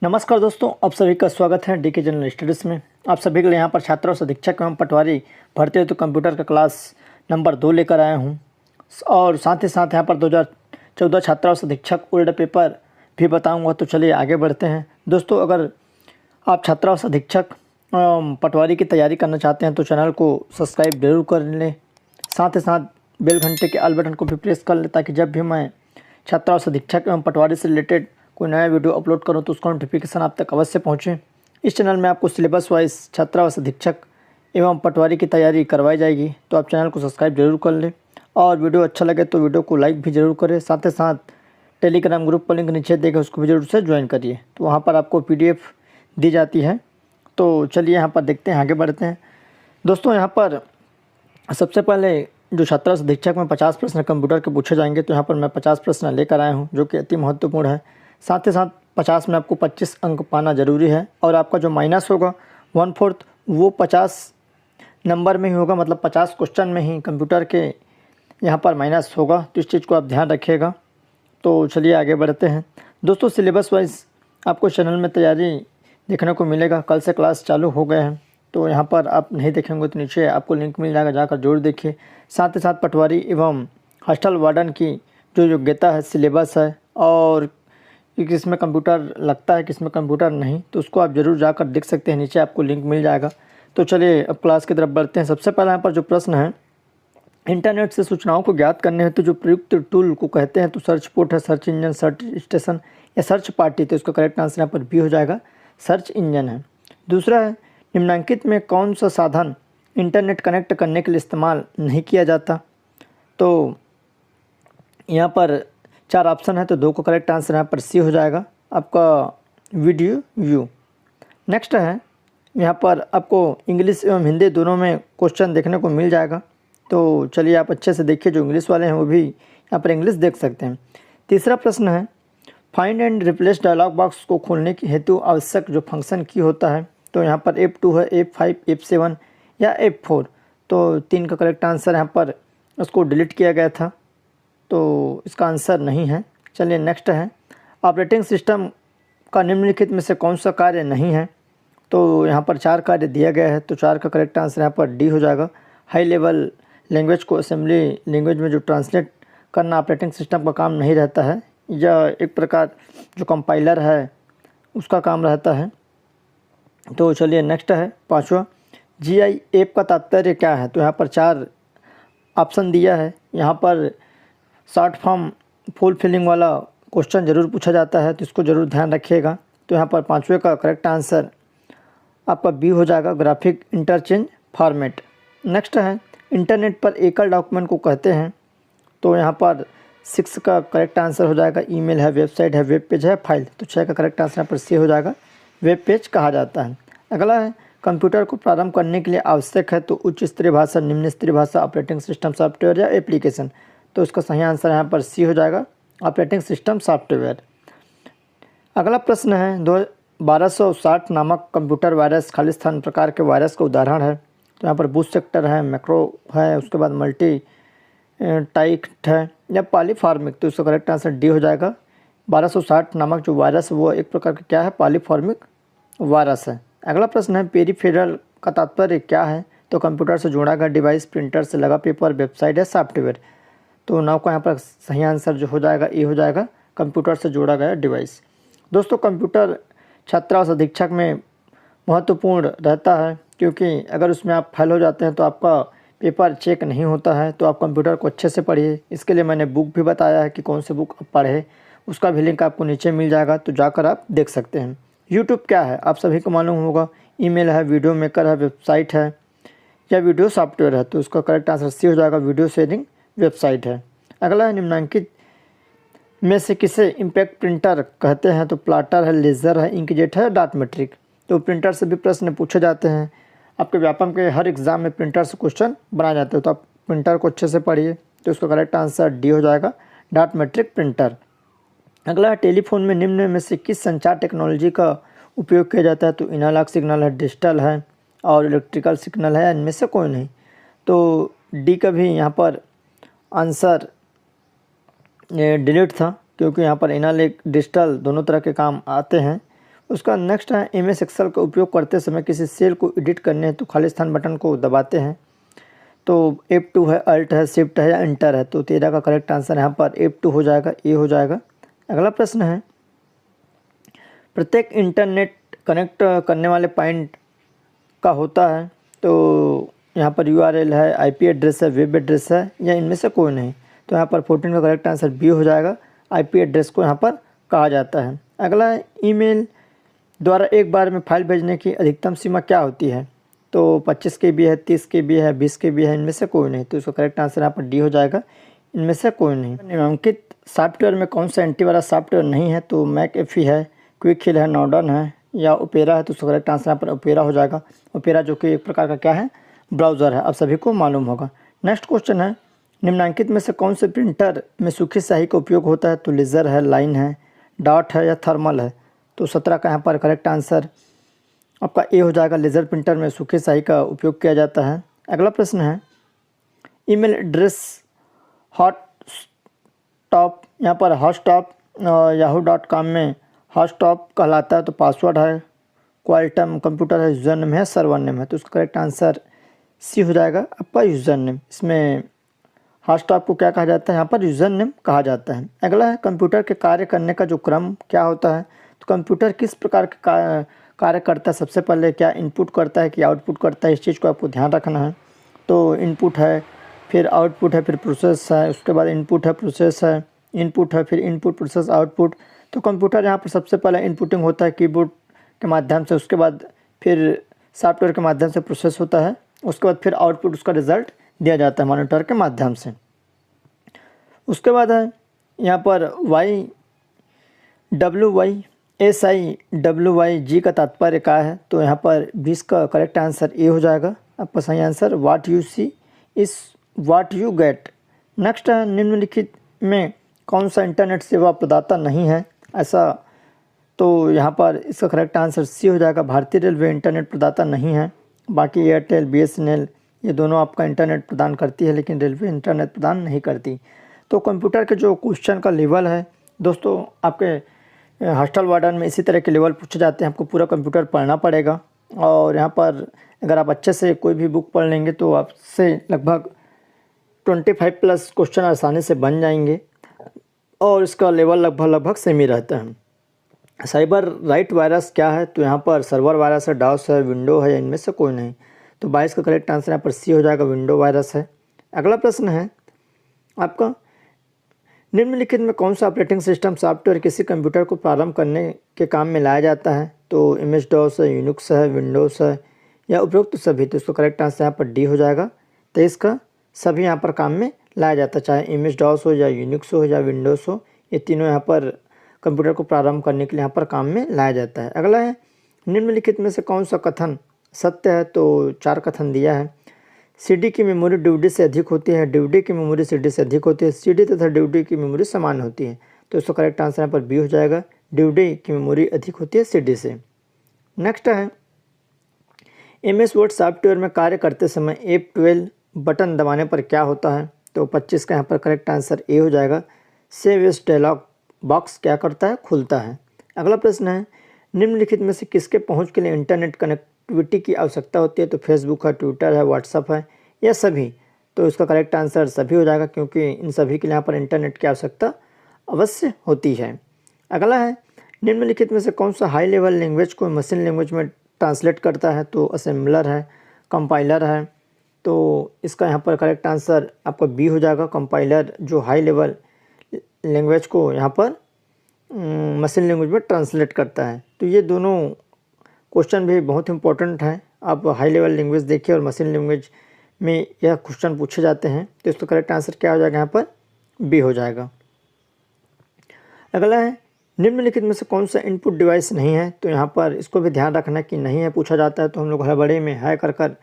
नमस्कार दोस्तों, आप सभी का स्वागत है डीके जनरल स्टडीज़ में। आप सभी के लिए यहाँ पर छात्रों से अधीक्षक एवं पटवारी भर्ती हेतु कंप्यूटर का क्लास नंबर 2 लेकर आया हूँ और साथ ही साथ यहाँ पर 2014 छात्रों से अधीक्षक ओल्ड पेपर भी बताऊँगा। तो चलिए आगे बढ़ते हैं। दोस्तों, अगर आप छात्रों से अधीक्षक पटवारी की तैयारी करना चाहते हैं तो चैनल को सब्सक्राइब जरूर कर लें। साथ ही साथ बेल घंटे के ऑल बटन को भी प्रेस कर लें ताकि जब भी मैं छात्रों से अधीक्षक एवं पटवारी से रिलेटेड कोई नया वीडियो अपलोड करूं तो उसका नोटिफिकेशन आप तक अवश्य पहुंचे। इस चैनल में आपको सिलेबस वाइज छात्रावास अधीक्षक एवं पटवारी की तैयारी करवाई जाएगी, तो आप चैनल को सब्सक्राइब जरूर कर लें और वीडियो अच्छा लगे तो वीडियो को लाइक भी ज़रूर करें। साथ ही साथ टेलीग्राम ग्रुप पर लिंक नीचे देकर उसको भी जरूर से ज्वाइन करिए, तो वहाँ पर आपको PDF दी जाती है। तो चलिए यहाँ पर देखते हैं, आगे बढ़ते हैं। दोस्तों, यहाँ पर सबसे पहले जो छात्रावास अधीक्षक में 50 प्रश्न कंप्यूटर के पूछे जाएंगे, तो यहाँ पर मैं 50 प्रश्न लेकर आया हूँ जो कि अति महत्वपूर्ण है। साथ ही साथ 50 में आपको 25 अंक पाना जरूरी है और आपका जो माइनस होगा 1/4 वो 50 नंबर में ही होगा, मतलब 50 क्वेश्चन में ही कंप्यूटर के यहाँ पर माइनस होगा, तो इस चीज़ को आप ध्यान रखिएगा। तो चलिए आगे बढ़ते हैं। दोस्तों, सिलेबस वाइज आपको चैनल में तैयारी देखने को मिलेगा। कल से क्लास चालू हो गए हैं, तो यहाँ पर आप नहीं देखेंगे तो नीचे आपको लिंक मिल जाएगा, जाकर जरूर देखिए। साथ ही साथ पटवारी एवं हॉस्टल वार्डन की जो योग्यता है, सिलेबस है और किसमें कंप्यूटर लगता है किसमें कंप्यूटर नहीं, तो उसको आप जरूर जाकर देख सकते हैं, नीचे आपको लिंक मिल जाएगा। तो चलिए अब क्लास की तरफ बढ़ते हैं। सबसे पहले यहाँ पर जो प्रश्न है, इंटरनेट से सूचनाओं को ज्ञात करने हेतु जो प्रयुक्त टूल को कहते हैं, तो सर्च पोर्ट है, सर्च इंजन, सर्च स्टेशन या सर्च पार्टी, तो इसका करेक्ट आंसर यहाँ पर बी हो जाएगा, सर्च इंजन है। दूसरा है, निम्नलिखित में कौन सा साधन इंटरनेट कनेक्ट करने के लिए इस्तेमाल नहीं किया जाता, तो यहाँ पर 4 ऑप्शन है, तो 2 को करेक्ट आंसर यहाँ पर सी हो जाएगा, आपका वीडियो व्यू। नेक्स्ट है, यहाँ पर आपको इंग्लिश एवं हिंदी दोनों में क्वेश्चन देखने को मिल जाएगा, तो चलिए आप अच्छे से देखिए। जो इंग्लिश वाले हैं वो भी यहाँ पर इंग्लिश देख सकते हैं। तीसरा प्रश्न है, find and replace dialog box को खोलने की हेतु आवश्यक जो फंक्शन की होता है, तो यहाँ पर F2 है, F5, F7 या F4, तो 3 का करेक्ट आंसर यहाँ पर उसको डिलीट किया गया था, तो इसका आंसर नहीं है। चलिए नेक्स्ट है, ऑपरेटिंग सिस्टम का निम्नलिखित में से कौन सा कार्य नहीं है, तो यहाँ पर 4 कार्य दिया गया है, तो 4 का करेक्ट आंसर यहाँ पर डी हो जाएगा। हाई लेवल लैंग्वेज को असेंबली लैंग्वेज में जो ट्रांसलेट करना ऑपरेटिंग सिस्टम का काम नहीं रहता है, यह एक प्रकार जो कंपाइलर है उसका काम रहता है। तो चलिए नेक्स्ट है, 5वां, GI ऐप का तात्पर्य क्या है, तो यहाँ पर 4 ऑप्शन दिया है। यहाँ पर शॉर्ट फॉर्म फुल फिलिंग वाला क्वेश्चन जरूर पूछा जाता है, तो इसको जरूर ध्यान रखिएगा। तो यहाँ पर 5वें का करेक्ट आंसर आपका बी हो जाएगा, ग्राफिक इंटरचेंज फॉर्मेट। नेक्स्ट है, इंटरनेट पर एकल डॉक्यूमेंट को कहते हैं, तो यहाँ पर 6 का करेक्ट आंसर हो जाएगा, ईमेल है, वेबसाइट है, वेब पेज है, फाइल, तो 6 का करेक्ट आंसर यहाँ पर सी हो जाएगा, वेब पेज कहा जाता है। अगला है, कंप्यूटर को प्रारंभ करने के लिए आवश्यक है, तो उच्च स्तरीय भाषा, निम्न स्तरीय भाषा, ऑपरेटिंग सिस्टम सॉफ्टवेयर या एप्लीकेशन, तो इसका सही आंसर यहाँ पर सी हो जाएगा, ऑपरेटिंग सिस्टम सॉफ्टवेयर। अगला प्रश्न है, 1260 नामक कंप्यूटर वायरस खालिस्तान प्रकार के वायरस का उदाहरण है, तो यहाँ पर बूस्ट सेक्टर है, मैक्रो है, उसके बाद मल्टी टाइक्ट है या पॉलीफॉर्मिक, तो इसका करेक्ट आंसर डी हो जाएगा। 1260 नामक जो वायरस वो एक प्रकार का क्या है, पॉलीफॉर्मिक वायरस है। अगला प्रश्न है, पेरिफेरल का तात्पर्य क्या है, तो कंप्यूटर से जोड़ा गया डिवाइस, प्रिंटर से लगा पेपर, वेबसाइट या सॉफ्टवेयर, तो 9 का यहाँ पर सही आंसर जो हो जाएगा ए हो जाएगा, कंप्यूटर से जोड़ा गया डिवाइस। दोस्तों, कंप्यूटर छात्रावास अधीक्षक में महत्वपूर्ण रहता है, क्योंकि अगर उसमें आप फेल हो जाते हैं तो आपका पेपर चेक नहीं होता है, तो आप कंप्यूटर को अच्छे से पढ़िए। इसके लिए मैंने बुक भी बताया है कि कौन सी बुक आप पढ़े, उसका भी लिंक आपको नीचे मिल जाएगा, तो जाकर आप देख सकते हैं। यूट्यूब क्या है, आप सभी को मालूम होगा, ईमेल है, वीडियो मेकर है, वेबसाइट है या वीडियो सॉफ्टवेयर है, तो उसका करेक्ट आंसर सी हो जाएगा, वीडियो शेयरिंग वेबसाइट है। अगला है, निम्नलिखित में से किसे इम्पैक्ट प्रिंटर कहते हैं, तो प्लॉटर है, लेज़र है, इंकजेट है, डॉट मैट्रिक, तो प्रिंटर से भी प्रश्न पूछे जाते हैं। आपके व्यापम के हर एग्ज़ाम में प्रिंटर से क्वेश्चन बनाए जाते हैं, तो आप प्रिंटर को अच्छे से पढ़िए, तो उसका करेक्ट आंसर डी हो जाएगा, डॉट मैट्रिक प्रिंटर। अगला है, टेलीफोन में निम्न में से किस संचार टेक्नोलॉजी का उपयोग किया जाता है, तो एनालॉग सिग्नल है, डिजिटल है और इलेक्ट्रिकल सिग्नल है, इनमें से कोई नहीं, तो डी का भी यहाँ पर आंसर डिलीट था, क्योंकि यहाँ पर एनालॉग डिजिटल दोनों तरह के काम आते हैं, उसका नेक्स्ट है MS एक्सेल का उपयोग करते समय किसी सेल को एडिट करने तो खाली स्थान बटन को दबाते हैं। तो F2 है, अल्ट है, शिफ्ट है या एंटर है। तो 13 का करेक्ट आंसर यहाँ पर F2 हो जाएगा, ए हो जाएगा। अगला प्रश्न है प्रत्येक इंटरनेट कनेक्ट करने वाले पॉइंट का होता है। तो यहाँ पर URL है, IP एड्रेस है, वेब एड्रेस है या इनमें से कोई नहीं। तो यहाँ पर 14 का करेक्ट आंसर बी हो जाएगा। IP एड्रेस को यहाँ पर कहा जाता है। अगला है ईमेल द्वारा एक बार में फाइल भेजने की अधिकतम सीमा क्या होती है। तो 25 KB है, 30 KB है, 20 KB है, इनमें से कोई नहीं। तो इसका करेक्ट आंसर यहाँ पर डी हो जाएगा, इनमें से कोई नहीं। निम्नलिखित सॉफ्टवेयर में कौन सा एंटीवायरस सॉफ्टवेयर नहीं है। तो मैकएफी है, क्विक हिल है, नॉर्डन है या ओपेरा है। तो उसका करेक्ट आंसर यहाँ पर ओपेरा हो जाएगा। ओपेरा जो कि एक प्रकार का क्या है, ब्राउज़र है, आप सभी को मालूम होगा। नेक्स्ट क्वेश्चन है निम्नलिखित में से कौन से प्रिंटर में सूखी स्याही का उपयोग होता है। तो लेज़र है, लाइन है, डॉट है या थर्मल है। तो 17 का यहाँ पर करेक्ट आंसर आपका ए हो जाएगा। लेज़र प्रिंटर में सूखी स्याही का उपयोग किया जाता है। अगला प्रश्न है ईमेल एड्रेस हॉटस्टॉप, यहाँ पर हॉटस्टॉप yahoo.com में हॉटस्टॉप कहलाता है। तो पासवर्ड है, क्वालिटम कंप्यूटर है, यूज़र नेम है, सर्वर नेम है। तो उसका करेक्ट आंसर सी हो जाएगा आपका यूज़र नेम। इसमें हॉटस्टॉप को क्या कहा जाता है, यहाँ पर यूज़र नेम कहा जाता है। अगला है कंप्यूटर के कार्य करने का जो क्रम क्या होता है। तो कंप्यूटर किस प्रकार के कार्य करता है, सबसे पहले क्या इनपुट करता है कि आउटपुट करता है, इस चीज़ को आपको ध्यान रखना है। तो इनपुट है, फिर आउटपुट है, फिर प्रोसेस है, उसके बाद इनपुट है, प्रोसेस है, इनपुट है, फिर इनपुट, प्रोसेस, आउटपुट। तो कंप्यूटर यहाँ पर सबसे पहले इनपुटिंग होता है कीबोर्ड के माध्यम से, उसके बाद फिर सॉफ्टवेयर के माध्यम से प्रोसेस होता है, उसके बाद फिर आउटपुट उसका रिज़ल्ट दिया जाता है मॉनिटर के माध्यम से। उसके बाद है यहाँ पर YWYSIWYG का तात्पर्य क्या है। तो यहाँ पर 20 का करेक्ट आंसर ए हो जाएगा आपका सही answer. What you see is what you get. Next है निम्नलिखित में कौन सा इंटरनेट सेवा प्रदाता नहीं है ऐसा। तो यहाँ पर इसका करेक्ट आंसर सी हो जाएगा। भारतीय रेलवे इंटरनेट प्रदाता नहीं है। बाकी एयरटेल, BSNL ये दोनों आपका इंटरनेट प्रदान करती है, लेकिन रेलवे इंटरनेट प्रदान नहीं करती। तो कंप्यूटर के जो क्वेश्चन का लेवल है दोस्तों, आपके हॉस्टल वार्डन में इसी तरह के लेवल पूछे जाते हैं। आपको पूरा कंप्यूटर पढ़ना पड़ेगा और यहाँ पर अगर आप अच्छे से कोई भी बुक पढ़ लेंगे तो आपसे लगभग 25+ क्वेश्चन आसानी से बन जाएंगे और इसका लेवल लगभग सेम ही रहता है। साइबर राइट वायरस क्या है। तो यहाँ पर सर्वर वायरस है, डॉस है, विंडो है या इनमें से कोई नहीं। तो 22 का करेक्ट आंसर यहाँ पर सी हो जाएगा, विंडो वायरस है। अगला प्रश्न है आपका निम्नलिखित में कौन सा ऑपरेटिंग सिस्टम सॉफ्टवेयर किसी कंप्यूटर को प्रारंभ करने के काम में लाया जाता है। तो MS-DOS है, यूनिक्स है, विंडोज़ है या उपरोक्त तो सभी। तो इसका करेक्ट आंसर यहाँ पर डी हो जाएगा। 23 का सभी यहाँ पर काम में लाया जाता है, चाहे MS-DOS हो या यूनिक्स हो या विंडोज़ हो, ये तीनों यहाँ पर कंप्यूटर को प्रारंभ करने के लिए यहाँ पर काम में लाया जाता है। अगला है निम्नलिखित में से कौन सा कथन सत्य है। तो 4 कथन दिया है। CD की मेमोरी DVD से अधिक होती है, DVD की मेमोरी CD से अधिक होती है, CD तथा DVD की मेमोरी समान होती है। तो इसका करेक्ट आंसर यहाँ पर बी हो जाएगा, DVD की मेमोरी अधिक होती है CD से। नेक्स्ट है MS वर्ड सॉफ्टवेयर में कार्य करते समय F12 बटन दबाने पर क्या होता है। तो 25 का यहाँ पर करेक्ट आंसर ए हो जाएगा। सेव एज डायलॉग बॉक्स क्या करता है, खुलता है। अगला प्रश्न है निम्नलिखित में से किसके पहुंच के लिए इंटरनेट कनेक्टिविटी की आवश्यकता होती है। तो फेसबुक है, ट्विटर है, व्हाट्सअप है या सभी। तो इसका करेक्ट आंसर सभी हो जाएगा, क्योंकि इन सभी के लिए यहाँ पर इंटरनेट की आवश्यकता अवश्य होती है। अगला है निम्नलिखित में से कौन सा हाई लेवल लैंग्वेज को मशीन लैंग्वेज में ट्रांसलेट करता है। तो असेंबलर है, कंपाइलर है। तो इसका यहाँ पर करेक्ट आंसर आपका बी हो जाएगा। कंपाइलर जो हाई लेवल लैंग्वेज को यहाँ पर मशीन लैंग्वेज में ट्रांसलेट करता है। तो ये दोनों क्वेश्चन भी बहुत इंपॉर्टेंट हैं। आप हाई लेवल लैंग्वेज देखिए और मशीन लैंग्वेज में यह क्वेश्चन पूछे जाते हैं। तो इसका करेक्ट आंसर क्या हो जाएगा, यहाँ पर बी हो जाएगा। अगला है निम्नलिखित में से कौन सा इनपुट डिवाइस नहीं है। तो यहाँ पर इसको भी ध्यान रखना कि नहीं है पूछा जाता है तो हम लोग हड़बड़ी में है कर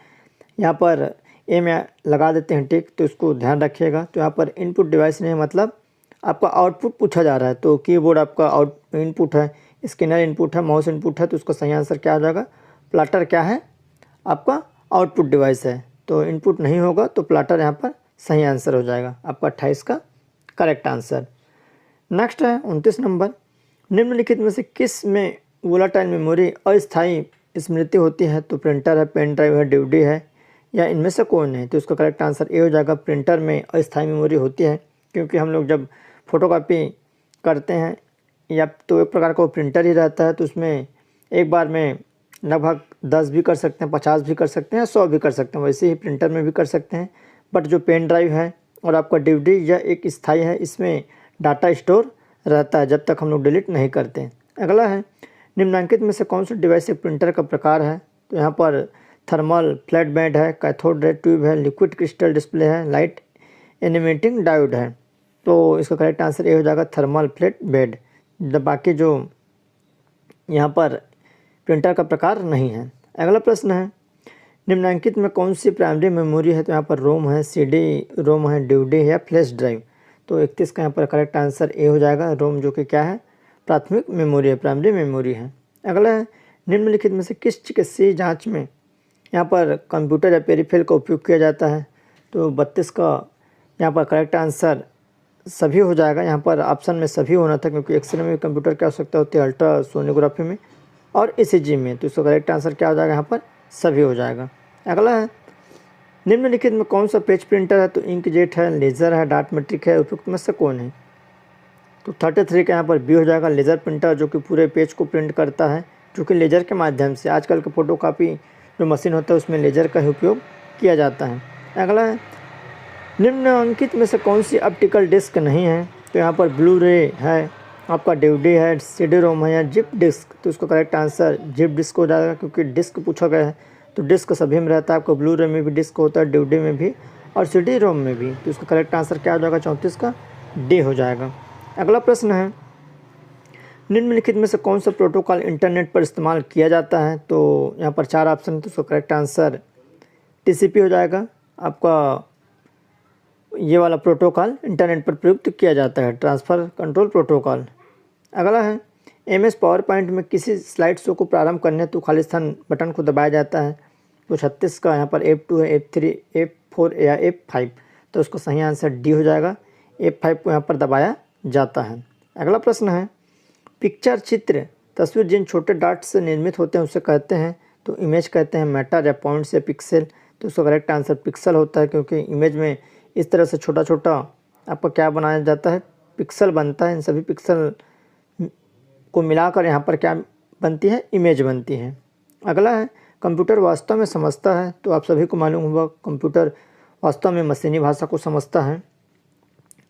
यहाँ पर ए में लगा देते हैं टिक। तो इसको ध्यान रखिएगा। तो यहाँ पर इनपुट डिवाइस नहीं मतलब आपका आउटपुट पूछा जा रहा है। तो कीबोर्ड आपका इनपुट है, स्कैनर इनपुट है, माउस इनपुट है। तो उसका सही आंसर क्या हो जाएगा, प्लाटर क्या है आपका आउटपुट डिवाइस है। तो इनपुट नहीं होगा तो प्लाटर यहाँ पर सही आंसर हो जाएगा आपका 28 का करेक्ट आंसर। नेक्स्ट है 29 नंबर निम्नलिखित में से किस में वोलाटाइल मेमोरी अस्थायी स्मृति होती है तो प्रिंटर है, पेन ड्राइव है, डीवीडी है, या इनमें से कौन नहीं? तो इसका करेक्ट आंसर ए हो जाएगा, प्रिंटर में अस्थायी मेमोरी होती है, क्योंकि हम लोग जब फोटोकॉपी करते हैं या तो एक प्रकार का वो प्रिंटर ही रहता है, तो उसमें एक बार में लगभग 10 भी कर सकते हैं, 50 भी कर सकते हैं, 100 भी कर सकते हैं। वैसे ही प्रिंटर में भी कर सकते हैं। बट जो पेन ड्राइव है और आपका डीवीडी यह एक स्थायी है, इसमें डाटा स्टोर रहता है जब तक हम लोग डिलीट नहीं करते। अगला है, निम्नलिखित में से कौन सा डिवाइस एक प्रिंटर का प्रकार है? तो यहाँ पर थर्मल फ्लैट बेड है, कैथोड रे ट्यूब है, लिक्विड क्रिस्टल डिस्प्ले है, लाइट एनिमेटिंग डायोड है। तो इसका करेक्ट आंसर ये हो जाएगा थर्मल फ्लैट बेड। बाकी जो यहाँ पर प्रिंटर का प्रकार नहीं है। अगला प्रश्न है, निम्नलिखित में कौन सी प्राइमरी मेमोरी है? तो यहाँ पर रोम है, सीडी रोम है, डीवीडी है या फ्लैश ड्राइव। तो 31 का यहाँ पर करेक्ट आंसर ए हो जाएगा, रोम, जो कि क्या है? प्राथमिक मेमोरी है, प्राइमरी मेमोरी है। अगला है, निम्नलिखित में से किस चिकित्सीय जांच में यहाँ पर कंप्यूटर या पेरिफेरल का उपयोग किया जाता है? तो 32 का यहाँ पर करेक्ट आंसर सभी हो जाएगा। यहाँ पर ऑप्शन में सभी होना था, क्योंकि एक्सरे में कंप्यूटर की आवश्यकता होती है, अल्ट्रासोनोग्राफी में और ईसीजी में। तो इसका करेक्ट आंसर क्या हो जाएगा? यहाँ पर सभी हो जाएगा। अगला है, निम्नलिखित में कौन सा पेज प्रिंटर है? तो इंकजेट है, लेज़र है, डॉट मैट्रिक है, उपयुक्त में से कौन है? तो 33 का यहाँ पर बी हो जाएगा, लेज़र प्रिंटर, जो कि पूरे पेज को प्रिंट करता है, जो कि लेज़र के माध्यम से। आजकल के फोटोकॉपी जो मशीन होता है उसमें लेज़र का ही उपयोग किया जाता है। अगला है, निम्नलिखित में से कौन सी ऑप्टिकल डिस्क नहीं है? तो यहाँ पर ब्लू रे है, आपका डीवीडी है, सीडी रोम है या जिप डिस्क। तो इसका करेक्ट आंसर जिप डिस्क हो जाएगा, क्योंकि डिस्क पूछा गया है तो डिस्क सभी में रहता है। आपको ब्लू रे में भी डिस्क होता है, डीवीडी में भी और सीडी रोम में भी। तो इसका करेक्ट आंसर क्या हो जाएगा? 34 का डी हो जाएगा। अगला प्रश्न है, निम्नलिखित में से कौन सा प्रोटोकॉल इंटरनेट पर इस्तेमाल किया जाता है? तो यहाँ पर 4 ऑप्शन है, तो उसका करेक्ट आंसर टीसीपी हो जाएगा। आपका ये वाला प्रोटोकॉल इंटरनेट पर प्रयुक्त किया जाता है, ट्रांसफ़र कंट्रोल प्रोटोकॉल। अगला है, एमएस पावर पॉइंट में किसी स्लाइड शो को प्रारंभ करने तो खाली स्थान बटन को दबाया जाता है। तो 36 का यहाँ पर F2 है, F3, F4 या F5। तो उसको सही आंसर डी हो जाएगा, F5 को यहाँ पर दबाया जाता है। अगला प्रश्न है, पिक्चर चित्र तस्वीर जिन छोटे डॉट से निर्मित होते हैं उसे कहते हैं? तो इमेज कहते हैं, मैटर या पॉइंट्स या पिक्सल। तो उसका करेक्ट आंसर पिक्सल होता है, क्योंकि इमेज में इस तरह से छोटा छोटा आपका क्या बनाया जाता है? पिक्सल बनता है। इन सभी पिक्सल को मिलाकर यहाँ पर क्या बनती है? इमेज बनती है। अगला है, कंप्यूटर वास्तव में समझता है? तो आप सभी को मालूम होगा कंप्यूटर वास्तव में मशीनी भाषा को समझता है।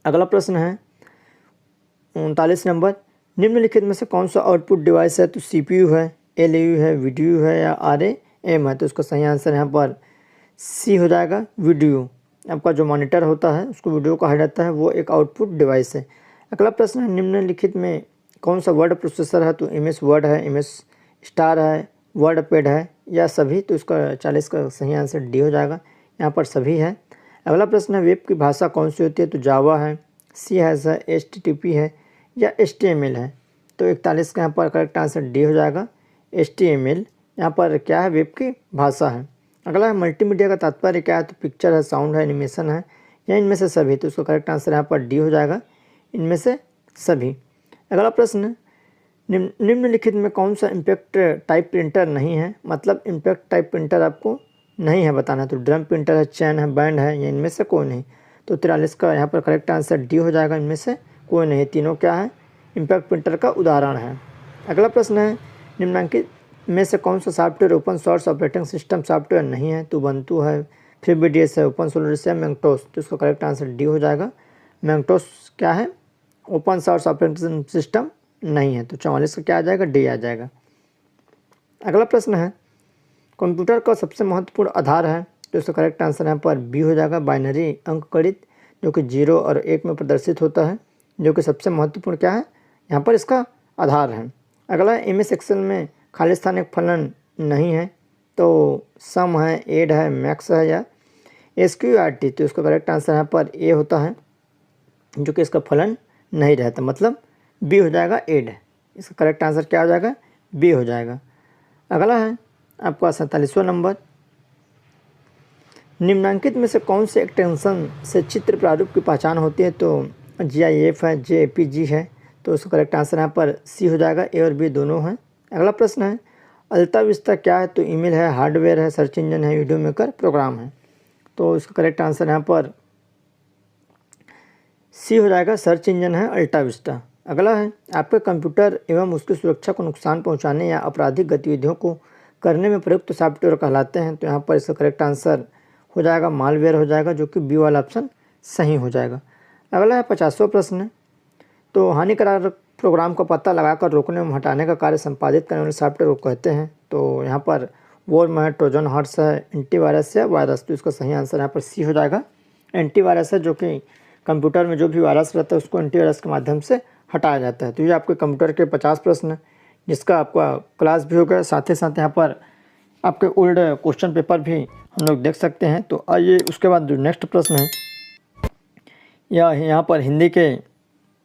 अगला प्रश्न है 39 नंबर, निम्नलिखित में से कौन सा आउटपुट डिवाइस है? तो सीपीयू है, एलयू है, वीडीयू है या आरएएम है। तो उसका सही आंसर यहाँ पर सी हो जाएगा, वीडियो। आपका जो मॉनिटर होता है उसको वीडियो कहा जाता है, वो एक आउटपुट डिवाइस है। अगला प्रश्न है, निम्नलिखित में कौन सा वर्ड प्रोसेसर है? तो एमएस वर्ड है, एमएस स्टार है, वर्ड पैड है या सभी। तो इसका 40 का सही आंसर डी हो जाएगा, यहाँ पर सभी है। अगला प्रश्न है, वेब की भाषा कौन सी होती है? तो जावा है, CSS है, HTTP है या HTML है। तो 41 का यहाँ पर करेक्ट आंसर डी हो जाएगा, HTML यहाँ पर क्या है? वेब की भाषा है। अगला है, मल्टीमीडिया का तात्पर्य क्या है? तो पिक्चर है, साउंड है, एनिमेशन है या इनमें से सभी। तो उसका करेक्ट आंसर यहाँ पर डी हो जाएगा, इनमें से सभी। अगला प्रश्न, निम्नलिखित में कौन सा इम्पैक्ट टाइप प्रिंटर नहीं है? मतलब इम्पैक्ट टाइप प्रिंटर आपको नहीं है बताना। तो ड्रम प्रिंटर है, चैन है, बैंड है या इनमें से कोई नहीं। तो 43 का यहाँ पर करेक्ट आंसर डी हो जाएगा, इनमें से कोई नहीं। तीनों क्या है? इम्पैक्ट प्रिंटर का उदाहरण है। अगला प्रश्न है, निम्नलिखित में से कौन सा software open source operating system software नहीं है? तो उबंटू है, FreeBSD है, ओपन सोर्स है, मैंगटोस। तो इसका करेक्ट आंसर डी हो जाएगा, मैंगटोस क्या है? ओपन सोर्स ऑपरेटिंग सिस्टम नहीं है। तो 44 का क्या आ जाएगा? डी आ जाएगा। अगला प्रश्न है, कंप्यूटर का सबसे महत्वपूर्ण आधार है? तो इसका करेक्ट आंसर यहाँ पर बी हो जाएगा, बाइनरी अंकगणित, जो कि 0 और 1 में प्रदर्शित होता है, जो कि सबसे महत्वपूर्ण क्या है? यहाँ पर इसका आधार है। अगला, MS एक्सेल में खाली स्थान एक फलन नहीं है। तो सम है, एड है, मैक्स है या SQRT। तो इसका करेक्ट आंसर यहाँ पर ए होता है, जो कि इसका फलन नहीं रहता, मतलब बी हो जाएगा, एड। इसका करेक्ट आंसर क्या हो जाएगा? बी हो जाएगा। अगला है आपका 47वां नंबर, निम्नलिखित में से कौन से एक्सटेंशन से चित्र प्रारूप की पहचान होती है? तो GIF है, JPG है। तो इसका करेक्ट आंसर यहाँ पर सी हो जाएगा, ए और बी दोनों हैं। अगला प्रश्न है अल्ता विस्ता क्या है? तो ईमेल है, हार्डवेयर है, सर्च इंजन है, वीडियो मेकर प्रोग्राम है। तो इसका करेक्ट आंसर यहाँ पर सी हो जाएगा, सर्च इंजन है अल्टा विस्टा। अगला है आपके कंप्यूटर एवं उसकी सुरक्षा को नुकसान पहुंचाने या आपराधिक गतिविधियों को करने में प्रयुक्त सॉफ्टवेयर कहलाते हैं। तो यहाँ पर इसका करेक्ट आंसर हो जाएगा मालवेयर हो जाएगा, जो कि बी वाला ऑप्शन सही हो जाएगा। अगला है 50वां प्रश्न। तो हानिकारक प्रोग्राम का पता लगाकर रोकने एवं हटाने का कार्य संपादित करने वाले सॉफ्टवेयर को कहते हैं। तो यहाँ पर वॉर्म है, ट्रोजन हॉर्स है, एंटीवायरस है, वायरस। तो इसका सही आंसर यहाँ पर सी हो जाएगा, एंटीवायरस है, जो कि कंप्यूटर में जो भी वायरस रहता है उसको एंटीवायरस के माध्यम से हटाया जाता है। तो ये आपके कंप्यूटर के 50 प्रश्न है, जिसका आपका क्लास भी हो गया। साथ ही साथ यहाँ पर आपके ओल्ड क्वेश्चन पेपर भी हम लोग देख सकते हैं। तो आइए उसके बाद जो नेक्स्ट प्रश्न है यह यहाँ पर हिंदी के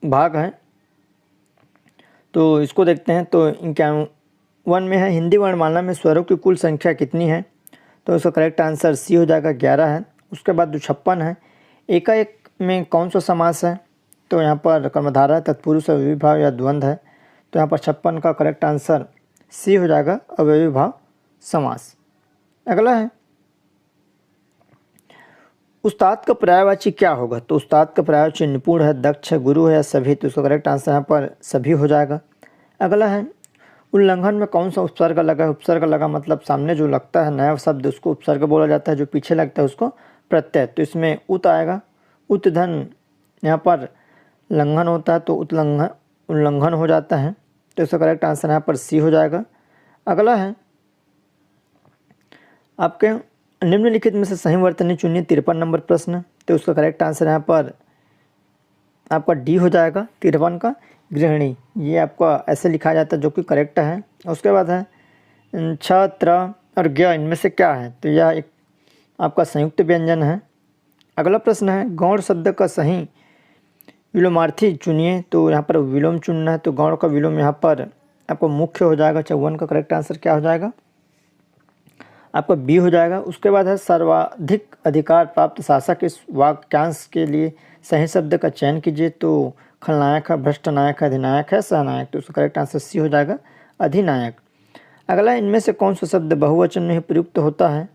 भाग हैं, तो इसको देखते हैं। तो 51 में है हिंदी वर्णमाला में स्वरों की कुल संख्या कितनी है? तो इसका करेक्ट आंसर सी हो जाएगा, 11 है। उसके बाद जो 56 है एकाएक में कौन सा समास है? तो यहाँ पर कर्मधारय है, तत्पुरुष, अव्ययी भाव या द्वंद्व है। तो यहाँ पर 56 का करेक्ट आंसर सी हो जाएगा, अव्ययी भाव समास। अगला है उस्ताद का पर्यायवाची क्या होगा? तो उस्ताद का पर्यायवाची निपुण है, दक्ष है, गुरु है या सभी। तो इसका करेक्ट आंसर यहाँ पर सभी हो जाएगा। अगला है उल्लंघन में कौन सा उपसर्ग लगा है? उपसर्ग लगा मतलब सामने जो लगता है नया शब्द उसको उपसर्ग बोला जाता है, जो पीछे लगता है उसको प्रत्यय। तो इसमें उत आएगा, उत धन यहाँ पर लंघन होता है तो उल्लंघन हो जाता है। तो इसका करेक्ट आंसर यहाँ पर सी हो जाएगा। अगला है आपके निम्नलिखित में से सही वर्तनी चुनिए, 53 नंबर प्रश्न। तो उसका करेक्ट आंसर यहाँ पर आपका डी हो जाएगा, 53 का गृहिणी। ये आपका ऐसे लिखा जाता है जो कि करेक्ट है। उसके बाद है छ, त्र और ज्ञ, इनमें से क्या है? तो यह एक आपका संयुक्त व्यंजन है। अगला प्रश्न है गौण शब्द का सही विलोमार्थी चुनिए। तो यहाँ पर विलोम चुनना है। तो गौण का विलोम यहाँ पर आपको मुख्य हो जाएगा। 54 का करेक्ट आंसर क्या हो जाएगा? आपका बी हो जाएगा। उसके बाद है सर्वाधिक अधिकार प्राप्त शासक इस वाक्यांश के लिए सही शब्द का चयन कीजिए। तो खलनायक है, भ्रष्ट नायक है, अधिनायक है, सहनायक। तो उसका करेक्ट आंसर सी हो जाएगा, अधिनायक। अगला इनमें से कौन सा शब्द बहुवचन में ही प्रयुक्त होता है?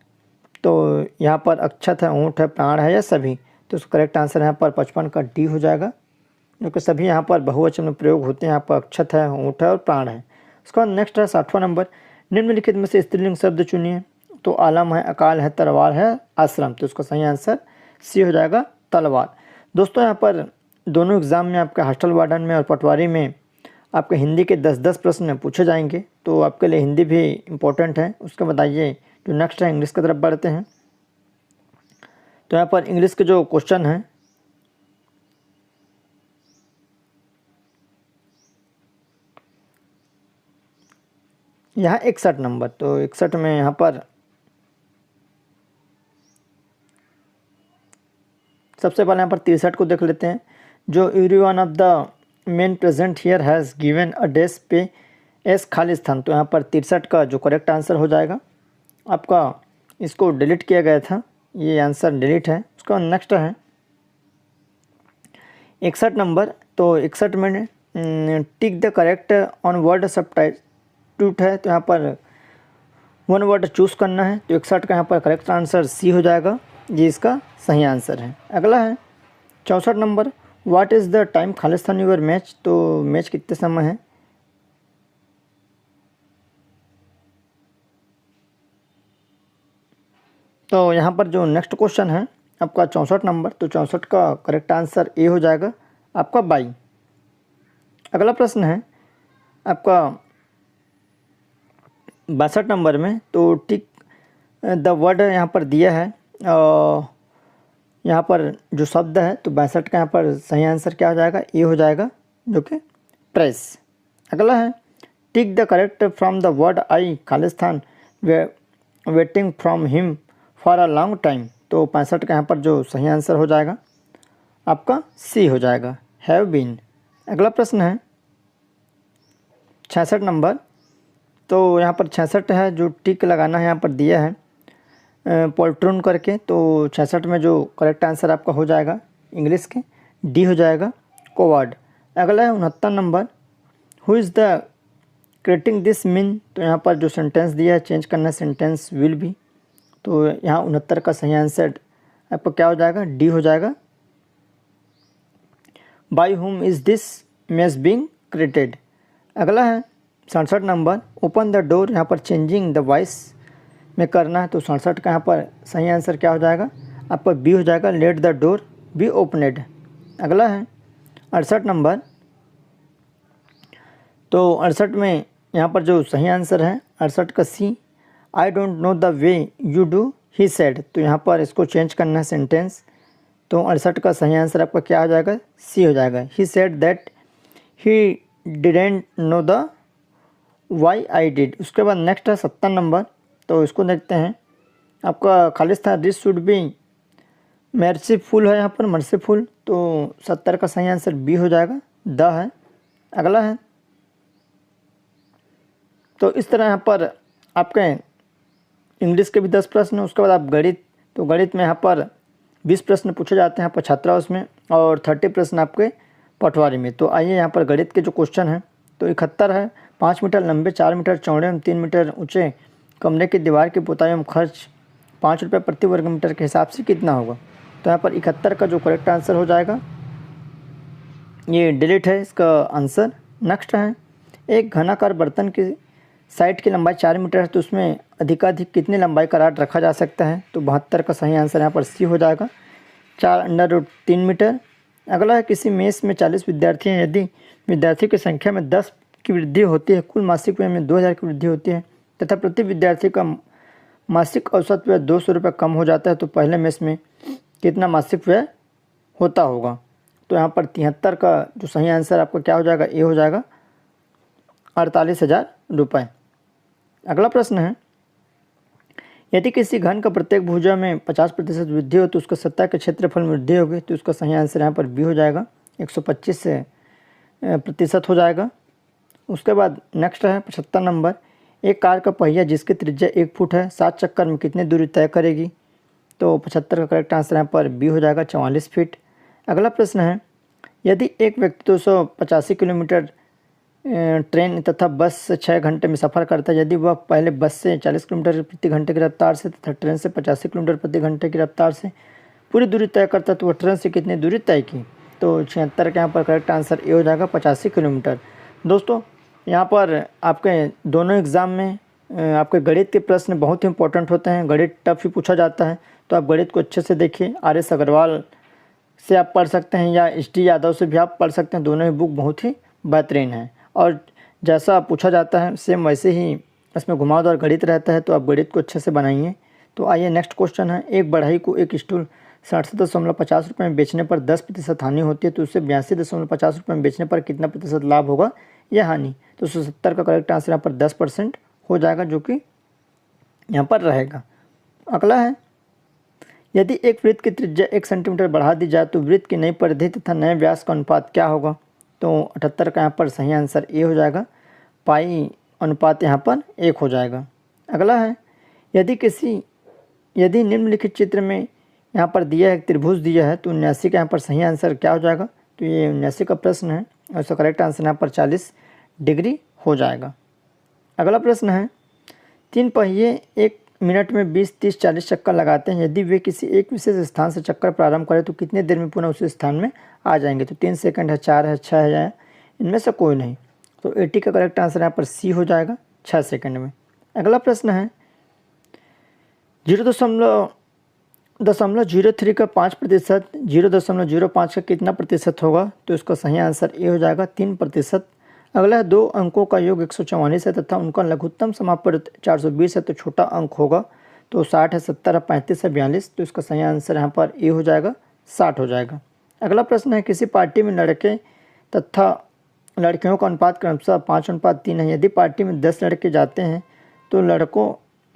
तो यहाँ पर अक्षत है, ऊँट है, प्राण है या सभी। तो उसका करेक्ट आंसर यहाँ पर 55 का डी हो जाएगा, क्योंकि सभी यहाँ पर बहुवचन में प्रयोग होते हैं। यहाँ पर अक्षत है, ऊँट है और प्राण है। उसके बाद नेक्स्ट है 60वां नंबर। निम्नलिखित में से स्त्रीलिंग शब्द चुनिए। तो आलम है, अकाल है, तलवार है, आश्रम। तो उसका सही आंसर सी हो जाएगा, तलवार। दोस्तों यहाँ पर दोनों एग्ज़ाम में आपके हॉस्टल वार्डन में और पटवारी में आपके हिंदी के 10-10 प्रश्न पूछे जाएंगे। तो आपके लिए हिंदी भी इम्पोर्टेंट है। उसके बाद आइए जो नेक्स्ट है इंग्लिश की तरफ बढ़ते हैं। तो यहाँ पर इंग्लिश के जो क्वेश्चन हैं यहाँ 61 नंबर। तो 61 में यहाँ पर सबसे पहले यहाँ पर 63 को देख लेते हैं। जो every one of the main present here has given a desk पे एस खाली स्थान। तो यहाँ पर 63 का जो करेक्ट आंसर हो जाएगा आपका, इसको डिलीट किया गया था, ये आंसर डिलीट है। उसका नेक्स्ट है 61 नंबर। तो 61 में tick the correct on word substitute है। तो यहाँ पर वन वर्ड चूज़ करना है। तो 61 का यहाँ पर करेक्ट आंसर सी हो जाएगा, ये इसका सही आंसर है। अगला है 64 number. What is the time खालिस्तान यूर मैच। तो मैच कितने समय है? तो यहाँ पर जो नेक्स्ट क्वेश्चन है आपका 64 नंबर। तो 64 का करेक्ट आंसर ए हो जाएगा आपका 22। अगला प्रश्न है आपका 62 नंबर में। तो टिक द वर्ड यहाँ पर दिया है, यहाँ पर जो शब्द है। तो 62 का यहाँ पर सही आंसर क्या हो जाएगा? ए हो जाएगा, जो कि प्रेस। अगला है tick the correct from the word I Khalistan waiting from him for a long time. तो 65 का यहाँ पर जो सही आंसर हो जाएगा आपका सी हो जाएगा, हैव बीन। अगला प्रश्न है 66 नंबर। तो यहाँ पर 66 है, जो टिक लगाना है यहाँ पर दिया है पोल्ट्रून करके। तो 66 में जो करेक्ट आंसर आपका हो जाएगा इंग्लिश के डी हो जाएगा, कोवर्ड। अगला है 69 number. Who is the creating this mean, तो यहाँ पर जो सेंटेंस दिया है चेंज करना सेंटेंस विल बी, तो यहाँ 69 का सही आंसर आपका क्या हो जाएगा, डी हो जाएगा। By whom is this mess being created. अगला है 67 नंबर, ओपन द डोर, यहाँ पर चेंजिंग द वॉइस में करना है, तो 67 का यहाँ पर सही आंसर क्या हो जाएगा, आपका बी हो जाएगा, लेट द डोर बी ओपनेड। अगला है 68 नंबर, तो 68 में यहाँ पर जो सही आंसर है 68 का C, I don't know the way you do he said, तो यहाँ पर इसको चेंज करना है सेंटेंस, तो 68 का सही आंसर आपका क्या हो जाएगा, सी हो जाएगा। He said that he didn't know the why I did. उसके बाद नेक्स्ट है 70 नंबर, तो इसको देखते हैं। आपका Khalistan this should be merciful है, यहाँ पर मर्सीफुल, तो 70 का सही आंसर बी हो जाएगा, द है। अगला है, तो इस तरह यहाँ पर आपके इंग्लिश के भी 10 प्रश्न, उसके बाद आप गणित, तो गणित में यहाँ पर 20 प्रश्न पूछे जाते हैं यहाँ पर छात्रा उसमें, और 30 प्रश्न आपके पटवारी में। तो आइए यहाँ पर गणित के जो क्वेश्चन हैं, तो 71 है, 5 मीटर लंबे, 4 मीटर चौड़े एवं 3 मीटर ऊंचे कमरे की दीवार की पुताई एवं खर्च 5 रुपये प्रति वर्ग मीटर के हिसाब से कितना होगा। तो यहाँ पर 71 का जो करेक्ट आंसर हो जाएगा, ये डिलीट है इसका आंसर। नेक्स्ट है, एक घनाकार बर्तन की साइड की लंबाई 4 मीटर है, तो उसमें अधिकाधिक कितनी लंबाई का राड रखा जा सकता है, तो 72 का सही आंसर यहाँ पर सी हो जाएगा, 4√3 मीटर। अगला है, किसी मेस में 40 विद्यार्थी हैं, यदि विद्यार्थियों की संख्या में 10 की वृद्धि होती है, कुल मासिक व्यय में 2000 की वृद्धि होती है तथा प्रति विद्यार्थी का मासिक औसत व्यय 200 रुपये कम हो जाता है, तो पहले मेस में कितना मासिक व्यय होता होगा। तो यहाँ पर 73 का जो सही आंसर आपका क्या हो जाएगा, ए हो जाएगा, 48,000 रुपये। अगला प्रश्न है, यदि किसी घन का प्रत्येक भुजा में 50% वृद्धि हो तो उसका सतह के क्षेत्रफल में वृद्धि होगी, तो उसका सही आंसर यहाँ पर बी हो जाएगा, 125% हो जाएगा। उसके बाद नेक्स्ट है 75 नंबर, एक कार का पहिया जिसकी त्रिज्या 1 फुट है 7 चक्कर में कितनी दूरी तय करेगी, तो 75 का करेक्ट आंसर यहाँ पर बी हो जाएगा, 44 फीट। अगला प्रश्न है, यदि एक व्यक्ति 285 किलोमीटर ट्रेन तथा बस से 6 घंटे में सफ़र करता है, यदि वह पहले बस से 40 किलोमीटर प्रति घंटे की रफ्तार से तथा ट्रेन से 85 किलोमीटर प्रति घंटे की रफ्तार से पूरी दूरी तय करता है, तो वह ट्रेन से कितनी दूरी तय की, तो 76 के यहाँ पर करेक्ट आंसर ए हो जाएगा, 85 किलोमीटर। दोस्तों, यहाँ पर आपके दोनों एग्ज़ाम में आपके गणित के प्रश्न बहुत ही इंपॉर्टेंट होते हैं, गणित टफ ही पूछा जाता है, तो आप गणित को अच्छे से देखिए। RS अग्रवाल से आप पढ़ सकते हैं या SD यादव से भी आप पढ़ सकते हैं, दोनों ही बुक बहुत ही बेहतरीन है, और जैसा पूछा जाता है सेम वैसे ही इसमें घुमावदार गणित रहता है, तो आप गणित को अच्छे से बनाइए। तो आइए नेक्स्ट क्वेश्चन है, एक बढ़ई को एक स्टूल 67.50 रुपये में बेचने पर 10% हानि होती है, तो उससे 82.50 रुपये में बेचने पर कितना प्रतिशत लाभ होगा या हानि, तो 170 का करेक्ट आंसर यहाँ पर 10% हो जाएगा, जो कि यहाँ पर रहेगा। अगला है, यदि एक वृत्त की त्रिज्या 1 सेंटीमीटर बढ़ा दी जाए तो वृत्त की नई परिधि तथा नए व्यास का अनुपात क्या होगा, तो 78 का यहाँ पर सही आंसर ए हो जाएगा, पाई अनुपात यहाँ पर 1 हो जाएगा। अगला है, यदि निम्नलिखित चित्र में यहाँ पर दिया है, त्रिभुज दिया है, तो 79 का यहाँ पर सही आंसर क्या हो जाएगा, तो ये 79 का प्रश्न है, और उसका करेक्ट आंसर यहाँ पर 40 डिग्री हो जाएगा। अगला प्रश्न है, 3 पहिए 1 मिनट में 20, 30, 40 चक्कर लगाते हैं, यदि वे किसी एक विशेष स्थान से चक्कर प्रारंभ करें तो कितने देर में पुनः उसी स्थान में आ जाएंगे, तो 3 सेकंड है, 4 है, 6 है, इनमें से कोई नहीं, तो 80 का करेक्ट आंसर यहाँ पर सी हो जाएगा, 6 सेकंड में। अगला प्रश्न है, 0.03 का 5%, 0.05 का कितना प्रतिशत होगा, तो इसका सही आंसर ए हो जाएगा, 3%। अगला है, 2 अंकों का योग 144 है तथा उनका लघुत्तम समापन 420 है, तो छोटा अंक होगा, तो 60 है, 70 है, 35 है, 42, तो इसका सही आंसर यहाँ पर ए हो जाएगा, 60 हो जाएगा। अगला प्रश्न है, किसी पार्टी में लड़के तथा लड़कियों का अनुपात क्रमशः 5:3 है, यदि पार्टी में 10 लड़के जाते हैं तो लड़कों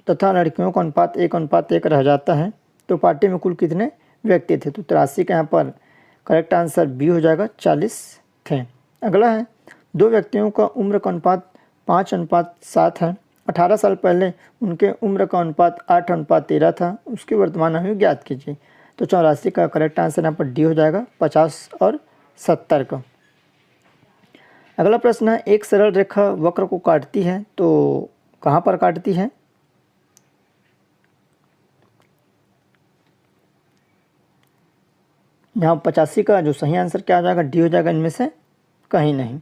तथा लड़कियों का अनुपात 1:1 रह जाता है, तो पार्टी में कुल कितने व्यक्ति थे, तो 83 का यहाँ पर करेक्ट आंसर बी हो जाएगा, 40 थे। अगला है, 2 व्यक्तियों का उम्र का अनुपात 5:7 है, 18 साल पहले उनके उम्र का अनुपात 8:13 था, उसकी वर्तमान आयु ज्ञात कीजिए, तो 84 का करेक्ट आंसर यहाँ पर डी हो जाएगा, 50 और 70 का। अगला प्रश्न है, एक सरल रेखा वक्र को काटती है तो कहाँ पर काटती है? यहाँ 85 का जो सही आंसर क्या हो जाएगा? डी हो जाएगा, इनमें से कहीं नहीं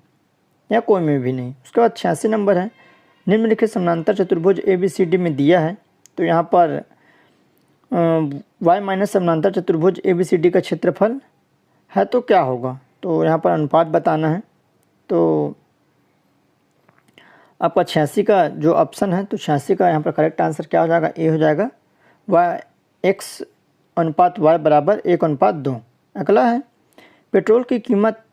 या कोई में भी नहीं। उसके बाद 86 नंबर है, निम्नलिखित समानांतर चतुर्भुज ABCD में दिया है तो यहाँ पर y माइनस समानांतर चतुर्भुज ABCD का क्षेत्रफल है तो क्या होगा? तो यहाँ पर अनुपात बताना है। तो आपका 86 का जो ऑप्शन है, तो 86 का यहाँ पर करेक्ट आंसर क्या हो जाएगा? ए हो जाएगा, x अनुपात y बराबर 1:2। अगला है, पेट्रोल की कीमत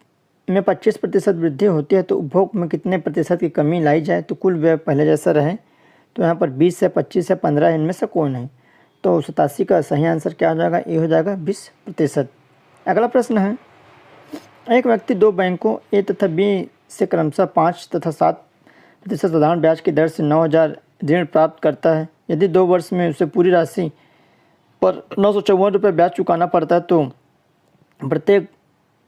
में 25% वृद्धि होती है तो उपभोग में कितने प्रतिशत की कमी लाई जाए तो कुल व्यय पहले जैसा रहे? तो यहाँ पर 20 से 25 से 15, इनमें से कौन नहीं? तो 87 का सही आंसर क्या हो जाएगा? ए हो जाएगा, 20%। अगला प्रश्न है, एक व्यक्ति दो बैंकों ए तथा बी से क्रमशः 5 तथा 7% साधारण ब्याज की दर से 9,000 ऋण प्राप्त करता है। यदि 2 वर्ष में उसे पूरी राशि पर 954 रुपये ब्याज चुकाना पड़ता है तो प्रत्येक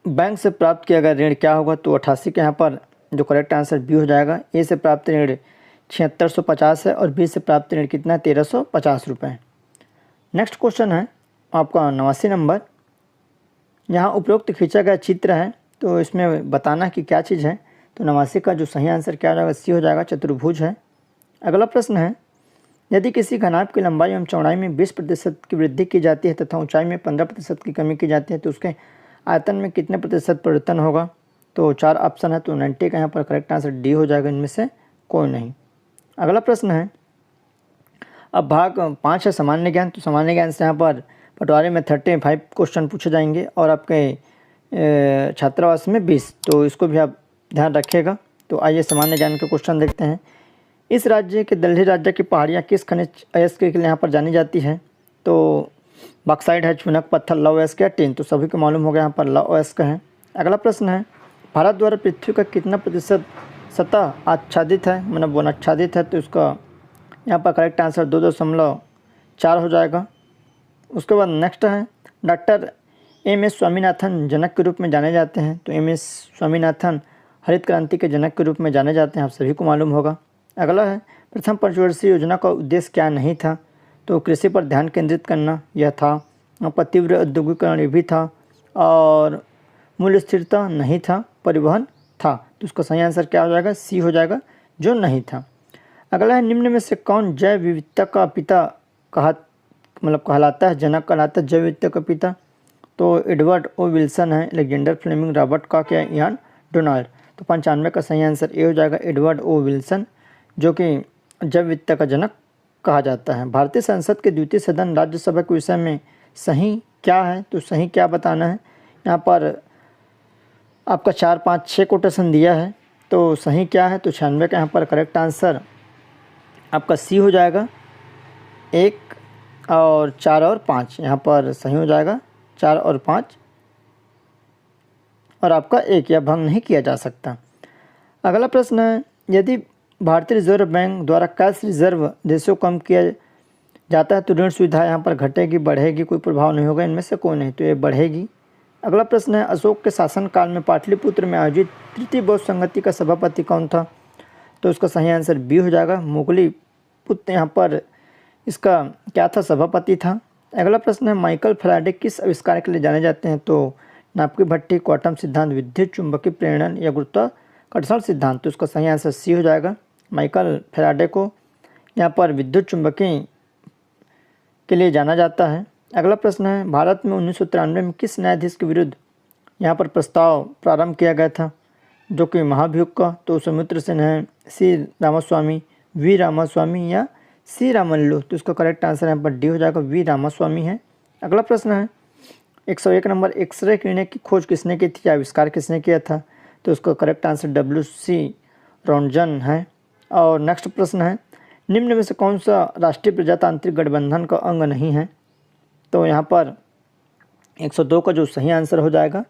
बैंक से प्राप्त किया गया ऋण क्या होगा? तो 88 के यहाँ पर जो करेक्ट आंसर बी हो जाएगा। ए से प्राप्त ऋण 7650 है और बी से प्राप्त ऋण कितना है? 1350 रुपये। नेक्स्ट क्वेश्चन है आपका 89 नंबर। यहाँ उपरोक्त खींचा गया चित्र है तो इसमें बताना कि क्या चीज़ है। तो 89 का जो सही आंसर क्या हो जाएगा? सी हो जाएगा, चतुर्भुज है। अगला प्रश्न है, यदि किसी घनाभ की लंबाई एवं चौड़ाई में 20% की वृद्धि की जाती है तथा ऊंचाई में 15% की कमी की जाती है तो उसके आयतन में कितने प्रतिशत परिवर्तन होगा? तो 4 ऑप्शन है तो 90 का यहाँ पर करेक्ट आंसर डी हो जाएगा, इनमें से कोई नहीं। अगला प्रश्न है, अब भाग 5 है सामान्य ज्ञान। तो सामान्य ज्ञान से यहाँ पर पटवारी में 35 क्वेश्चन पूछे जाएंगे और आपके छात्रावास में 20, तो इसको भी आप ध्यान रखिएगा। तो आइए सामान्य ज्ञान के क्वेश्चन देखते हैं। इस राज्य के दिल्ली राज्य की पहाड़ियाँ किस खनिज अयस्क के लिए यहाँ पर जानी जाती है? तो बॉक्साइट है, चुनक पत्थर, लौह अयस्क या टिन। तो सभी को मालूम हो गया यहाँ पर लौह अयस्क है। अगला प्रश्न है, भारत द्वारा पृथ्वी का कितना प्रतिशत सतह आच्छादित है, मतलब वनाच्छादित है? तो इसका यहाँ पर करेक्ट आंसर 2.4 हो जाएगा। उसके बाद नेक्स्ट है, डॉक्टर एम.एस. स्वामीनाथन जनक के रूप में जाने जाते हैं। तो एम.एस. स्वामीनाथन हरित क्रांति के जनक के रूप में जाने जाते हैं, आप सभी को मालूम होगा। अगला है, प्रथम पंचवर्षीय योजना का उद्देश्य क्या नहीं था? तो कृषि पर ध्यान केंद्रित करना यह था। पर तीव्र औद्योगिकरण ये भी था और मूल्य स्थिरता नहीं था, परिवहन था। तो उसका सही आंसर क्या हो जाएगा? सी हो जाएगा, जो नहीं था। अगला है, निम्न में से कौन जैव विविधता का पिता कहलाता है, जनक कहलाता है जैव विविधता का पिता? तो एडवर्ड ओ विल्सन है, अलेक्जेंडर फ्लेमिंग, रॉबर्ट कॉक या इयान डोनाल्ड। तो 95 का सही आंसर ए हो जाएगा, एडवर्ड ओ विल्सन, जो कि जैव विविधता का जनक कहा जाता है। भारतीय संसद के द्वितीय सदन राज्यसभा के विषय में सही क्या है? तो सही क्या बताना है? यहाँ पर आपका 4, 5, 6 कोटेशन दिया है तो सही क्या है? तो 96 का यहाँ पर करेक्ट आंसर आपका सी हो जाएगा, 1 और 4 और 5 यहाँ पर सही हो जाएगा, 4 और 5 और आपका 1 या भंग नहीं किया जा सकता। अगला प्रश्न है, यदि भारतीय रिजर्व बैंक द्वारा कैश रिजर्व रेशियो कम किया जाता है तो ऋण सुविधा यहाँ पर घटेगी, बढ़ेगी? कोई प्रभाव नहीं होगा, इनमें से कोई नहीं, तो ये बढ़ेगी। अगला प्रश्न है, अशोक के शासनकाल में पाटलिपुत्र में आयोजित तृतीय बौद्ध संगति का सभापति कौन था? तो इसका सही आंसर बी हो जाएगा, मुगली पुत्र यहाँ पर इसका क्या था? सभापति था। अगला प्रश्न है, माइकल फैराडे किस आविष्कार के लिए जाने जाते हैं? तो नापकी भट्टी, क्वांटम सिद्धांत, विद्युत चुंबकीय प्रेरण या गुरुत्वाकर्षण सिद्धांत। तो इसका सही आंसर सी हो जाएगा, माइकल फैराडे को यहाँ पर विद्युत चुंबकीय के लिए जाना जाता है। अगला प्रश्न है, भारत में 1993 में किस न्यायाधीश के विरुद्ध यहाँ पर प्रस्ताव प्रारंभ किया गया था जो कि महाभियोग का? तो समुद्र सेन है, सी रामास्वामी, वी रामास्वामी या सी रामल्लू। तो इसका करेक्ट आंसर यहाँ पर डी हो जाएगा, वी रामास्वामी है। अगला प्रश्न है, 101 नंबर, एक्सरे किरणें की खोज किसने की थी, आविष्कार किसने किया था? तो उसका करेक्ट आंसर W.C. रोन्टगन है। और नेक्स्ट प्रश्न है, निम्न में से कौन सा राष्ट्रीय प्रजातांत्रिक गठबंधन का अंग नहीं है? तो यहाँ पर 102 का जो सही आंसर हो जाएगा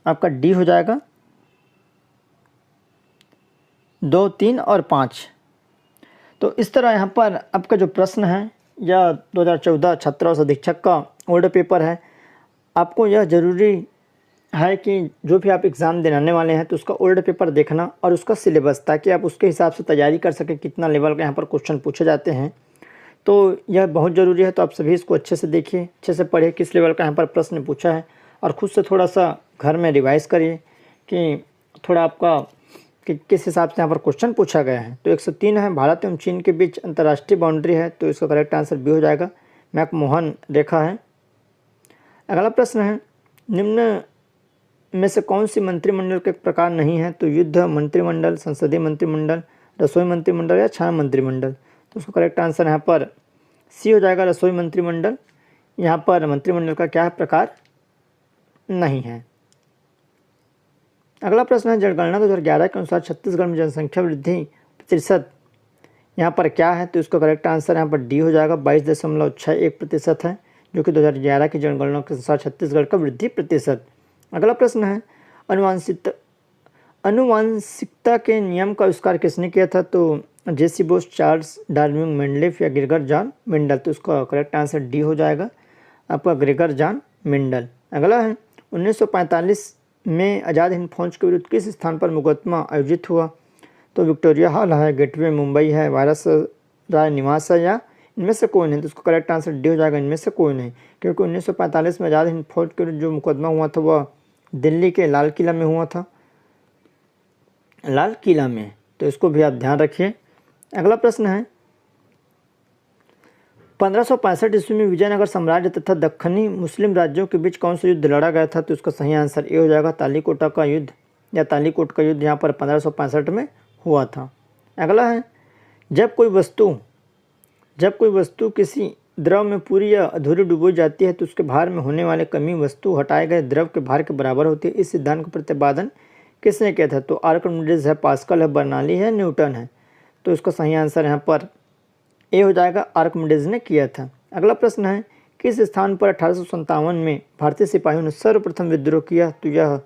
आपका डी हो जाएगा, 2, 3 और 5। तो इस तरह यहाँ पर आपका जो प्रश्न है यह 2014 छात्रावास अधीक्षक का ओल्ड पेपर है। आपको यह ज़रूरी है कि जो भी आप एग्ज़ाम दिलाने वाले हैं तो उसका ओल्ड पेपर देखना और उसका सिलेबस, ताकि आप उसके हिसाब से तैयारी कर सकें कितना लेवल का यहाँ पर क्वेश्चन पूछे जाते हैं। तो यह बहुत ज़रूरी है, तो आप सभी इसको अच्छे से देखिए, अच्छे से पढ़िए किस लेवल का यहाँ पर प्रश्न पूछा है, और ख़ुद से थोड़ा सा घर में रिवाइज़ करिए कि थोड़ा आपका कि किस हिसाब से यहाँ पर क्वेश्चन पूछा गया है। तो 103 है, भारत एवं चीन के बीच अंतर्राष्ट्रीय बाउंड्री है, तो इसका करेक्ट आंसर बी हो जाएगा, मैकमोहन रेखा है। अगला प्रश्न है, निम्न में से कौन सी मंत्रिमंडल के प्रकार नहीं है? तो युद्ध मंत्रिमंडल, संसदीय मंत्रिमंडल, रसोई मंत्रिमंडल या छाया मंत्रिमंडल। तो उसका करेक्ट आंसर यहाँ पर सी हो जाएगा, रसोई मंत्रिमंडल। यहाँ पर मंत्रिमंडल का क्या प्रकार नहीं है। अगला प्रश्न है, जनगणना 2011 के अनुसार छत्तीसगढ़ में जनसंख्या वृद्धि प्रतिशत यहाँ पर क्या है? तो इसका करेक्ट आंसर यहाँ पर डी हो जाएगा, 22.61% है, जो कि 2011 की जनगणना के अनुसार छत्तीसगढ़ का वृद्धि प्रतिशत। अगला प्रश्न है, आनुवांशिकता के नियम का आविष्कार किसने किया था? तो जेसी बोस, चार्ल्स डार्विन, मेंडलीफ या ग्रेगर जॉन मेंडल। तो इसका करेक्ट आंसर डी हो जाएगा आपका, ग्रेगर जॉन मेंडल। अगला है, 1945 में आज़ाद हिंद फौज के विरुद्ध किस स्थान पर मुकदमा आयोजित हुआ? तो विक्टोरिया हॉल है, गेटवे मुंबई है, वायसराय निवास है, या इनमें से कोई नहीं। तो उसका करेक्ट आंसर डी हो जाएगा, इनमें से कोई नहीं, क्योंकि 1945 में आज़ाद हिंद फौज के विरुद्ध जो मुकदमा हुआ था वह दिल्ली के लाल किला में हुआ था, लाल किला में। तो इसको भी आप ध्यान रखिए। अगला प्रश्न है, 1565 ईस्वी में विजयनगर साम्राज्य तथा दक्खनी मुस्लिम राज्यों के बीच कौन सा युद्ध लड़ा गया था? तो इसका सही आंसर ए हो जाएगा, तालीकोटा का युद्ध या तालीकोट का युद्ध यहाँ पर 1565 में हुआ था। अगला है, जब कोई वस्तु किसी द्रव में पूरी या अधूरी डुबोई जाती है तो उसके भार में होने वाले कमी वस्तु हटाए गए द्रव के भार के बराबर होती है। इस सिद्धांत का प्रतिपादन किसने किया था? तो आर्किमिडीज है, पास्कल है, बर्नौली है, न्यूटन है। तो इसका सही आंसर यहाँ पर ए हो जाएगा, आर्किमिडीज ने किया था। अगला प्रश्न है, किस स्थान पर 1857 में भारतीय सिपाहियों ने सर्वप्रथम विद्रोह किया? तो यह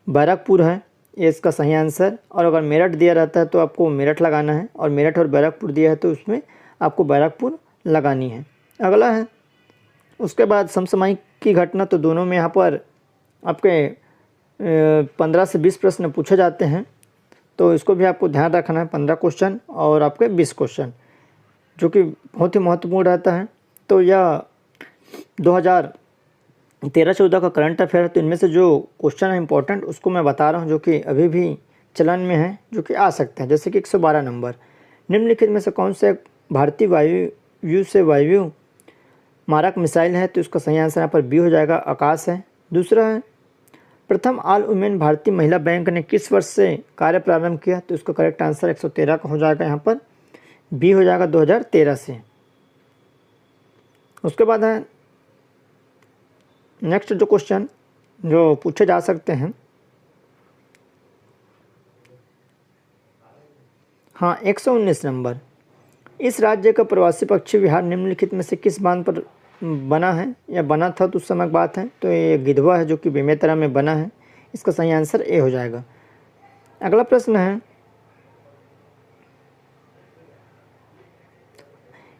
बैरकपुर है, ये इसका सही आंसर। और अगर मेरठ दिया रहता है तो आपको मेरठ लगाना है, और मेरठ और बैरकपुर दिया है तो उसमें आपको बैरकपुर लगानी है। अगला है, उसके बाद समसामयिक की घटना, तो दोनों में यहाँ पर आपके 15 से 20 प्रश्न पूछे जाते हैं, तो इसको भी आपको ध्यान रखना है, 15 क्वेश्चन और आपके 20 क्वेश्चन, जो कि बहुत ही महत्वपूर्ण रहता है। तो यह 2013-14 का करंट अफेयर है। तो इनमें से जो क्वेश्चन है इंपॉर्टेंट उसको मैं बता रहा हूँ, जो कि अभी भी चलन में है, जो कि आ सकते हैं, जैसे कि 112 नंबर, निम्नलिखित में से कौन से भारतीय वायु से वायु मारक मिसाइल है? तो इसका सही आंसर यहाँ पर बी हो जाएगा, आकाश है। दूसरा है, प्रथम ऑल वुमेन भारतीय महिला बैंक ने किस वर्ष से कार्य प्रारंभ किया? तो इसका करेक्ट आंसर 113 का हो जाएगा, यहाँ पर बी हो जाएगा, 2013 से। उसके बाद है नेक्स्ट जो क्वेश्चन जो पूछे जा सकते हैं, हाँ 119 नंबर, इस राज्य का प्रवासी पक्षी विहार निम्नलिखित में से किस बांध पर बना है या बना था? तो उस समय की बात है। तो ये गिधवा है, जो कि बेमेतरा में बना है। इसका सही आंसर ए हो जाएगा। अगला प्रश्न है,